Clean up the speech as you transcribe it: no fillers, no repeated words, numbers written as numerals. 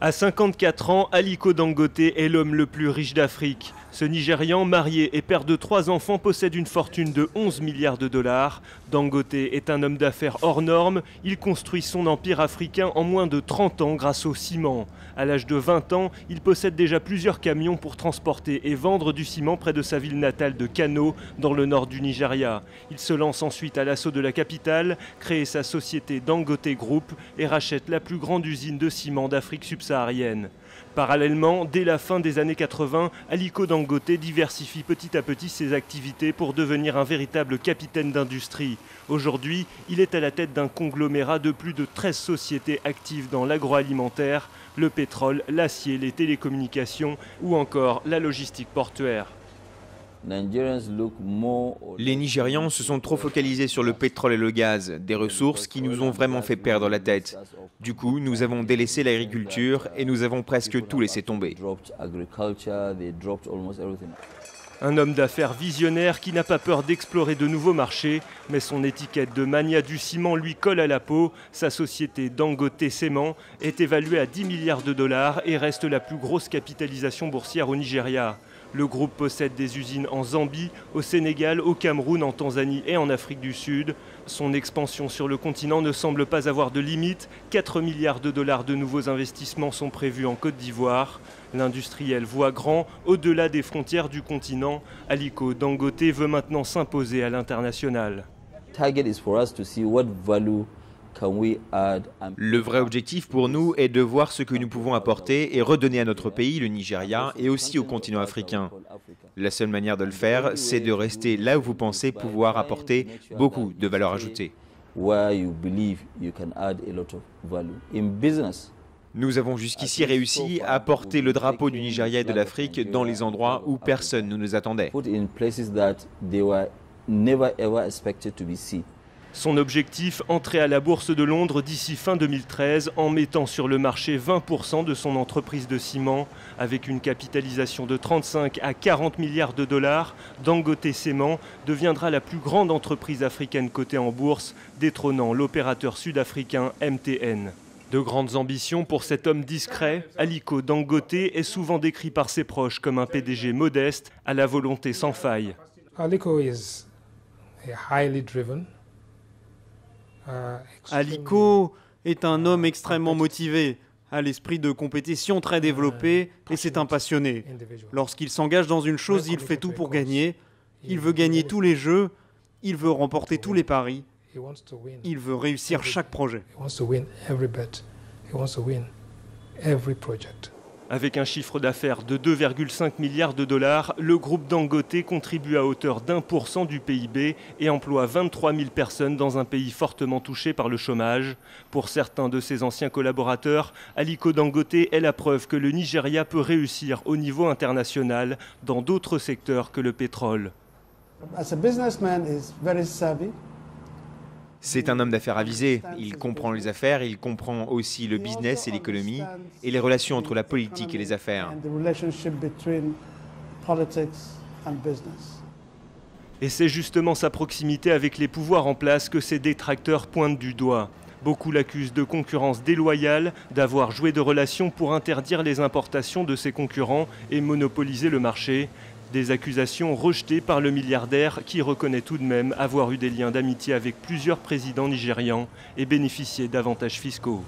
À 54 ans, Aliko Dangote est l'homme le plus riche d'Afrique. Ce Nigérian, marié et père de 3 enfants, possède une fortune de 11 milliards de dollars. Dangote est un homme d'affaires hors norme. Il construit son empire africain en moins de 30 ans grâce au ciment. À l'âge de 20 ans, il possède déjà plusieurs camions pour transporter et vendre du ciment près de sa ville natale de Kano, dans le nord du Nigeria. Il se lance ensuite à l'assaut de la capitale, crée sa société Dangote Group et rachète la plus grande usine de ciment d'Afrique subsaharienne. Parallèlement, dès la fin des années 80, Aliko Dangote diversifie petit à petit ses activités pour devenir un véritable capitaine d'industrie. Aujourd'hui, il est à la tête d'un conglomérat de plus de 13 sociétés actives dans l'agroalimentaire, le pétrole, l'acier, les télécommunications ou encore la logistique portuaire. Les Nigérians se sont trop focalisés sur le pétrole et le gaz, des ressources qui nous ont vraiment fait perdre la tête. Du coup, nous avons délaissé l'agriculture et nous avons presque tout laissé tomber. Un homme d'affaires visionnaire qui n'a pas peur d'explorer de nouveaux marchés, mais son étiquette de mania du ciment lui colle à la peau. Sa société Dangote Cement est évaluée à 10 milliards de dollars et reste la plus grosse capitalisation boursière au Nigeria. Le groupe possède des usines en Zambie, au Sénégal, au Cameroun, en Tanzanie et en Afrique du Sud. Son expansion sur le continent ne semble pas avoir de limite. 4 milliards de dollars de nouveaux investissements sont prévus en Côte d'Ivoire. L'industriel voit grand au-delà des frontières du continent. Aliko Dangote veut maintenant s'imposer à l'international. Le vrai objectif pour nous est de voir ce que nous pouvons apporter et redonner à notre pays, le Nigeria, et aussi au continent africain. La seule manière de le faire, c'est de rester là où vous pensez pouvoir apporter beaucoup de valeur ajoutée. Nous avons jusqu'ici réussi à porter le drapeau du Nigeria et de l'Afrique dans les endroits où personne ne nous attendait. Son objectif, entrer à la bourse de Londres d'ici fin 2013 en mettant sur le marché 20% de son entreprise de ciment. Avec une capitalisation de 35 à 40 milliards de dollars, Dangote Cement deviendra la plus grande entreprise africaine cotée en bourse, détrônant l'opérateur sud-africain MTN. De grandes ambitions pour cet homme discret, Aliko Dangote est souvent décrit par ses proches comme un PDG modeste, à la volonté sans faille. Aliko est un homme extrêmement motivé, a l'esprit de compétition très développé et c'est un passionné. Lorsqu'il s'engage dans une chose, il fait tout pour gagner. Il veut gagner tous les jeux, il veut remporter tous les paris, il veut réussir chaque projet. Avec un chiffre d'affaires de 2,5 milliards de dollars, le groupe Dangote contribue à hauteur d'1% du PIB et emploie 23 000 personnes dans un pays fortement touché par le chômage. Pour certains de ses anciens collaborateurs, Aliko Dangote est la preuve que le Nigeria peut réussir au niveau international dans d'autres secteurs que le pétrole. C'est un homme d'affaires avisé. Il comprend les affaires, il comprend aussi le business et l'économie et les relations entre la politique et les affaires. Et c'est justement sa proximité avec les pouvoirs en place que ses détracteurs pointent du doigt. Beaucoup l'accusent de concurrence déloyale, d'avoir joué de relations pour interdire les importations de ses concurrents et monopoliser le marché. Des accusations rejetées par le milliardaire qui reconnaît tout de même avoir eu des liens d'amitié avec plusieurs présidents nigérians et bénéficié d'avantages fiscaux.